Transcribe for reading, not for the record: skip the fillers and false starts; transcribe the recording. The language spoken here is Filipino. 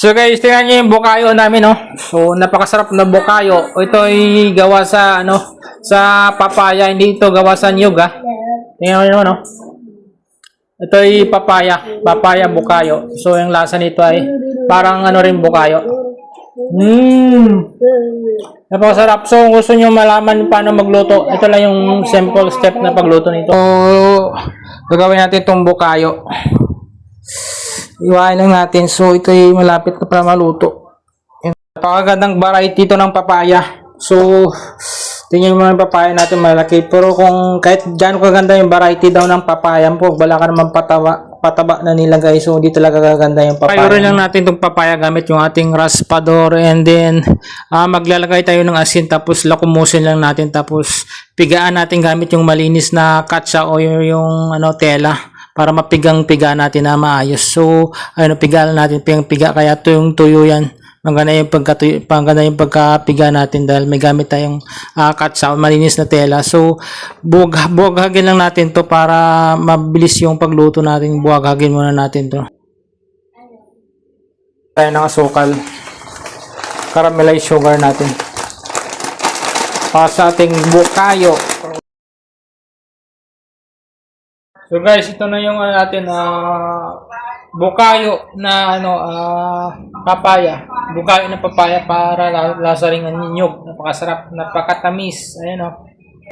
So guys, tingnan niyo yung bukayo namin, no? So napakasarap na bukayo. Ito ay gawa sa sa papaya, hindi ito gawa sa niyog, ha. Tingnan niyo, no? Ito ay papaya bukayo. So yung lasa nito ay parang rin bukayo. Napakasarap. So kung gusto niyo malaman paano magluto, ito lang yung simple step na pagluto nito. So gagawin natin itong bukayo. Iwain lang natin. So, ito ay malapit na para maluto. Napakagandang variety ito ng papaya. So, tingnan mo yung papaya natin malaki. Pero kung kahit gaano kaganda yung variety daw ng papaya po, wala ka naman pataba na nilagay. So, hindi talaga kaganda yung papaya. Payurin lang natin itong papaya gamit yung ating raspador. And then, maglalagay tayo ng asin. Tapos, lakumusin lang natin. Tapos, pigaan natin gamit yung malinis na katsa o yung tela, para mapigang-piga natin na maayos. So, piga natin, piga kaya tuyong-tuyo yan. Maganda yung pagkapiga natin dahil may gamit tayong katsa, malinis na tela. So, buwaghagin lang natin to para mabilis yung pagluto natin. Buwaghagin muna natin to. Tayo ng asukal. Caramelized sugar natin. Para sa ating bukayo. So guys, ito na yung atin bukayo na papaya. Bukayo na papaya para lasa ring nyug. Napakasarap, napakatamis. Ayan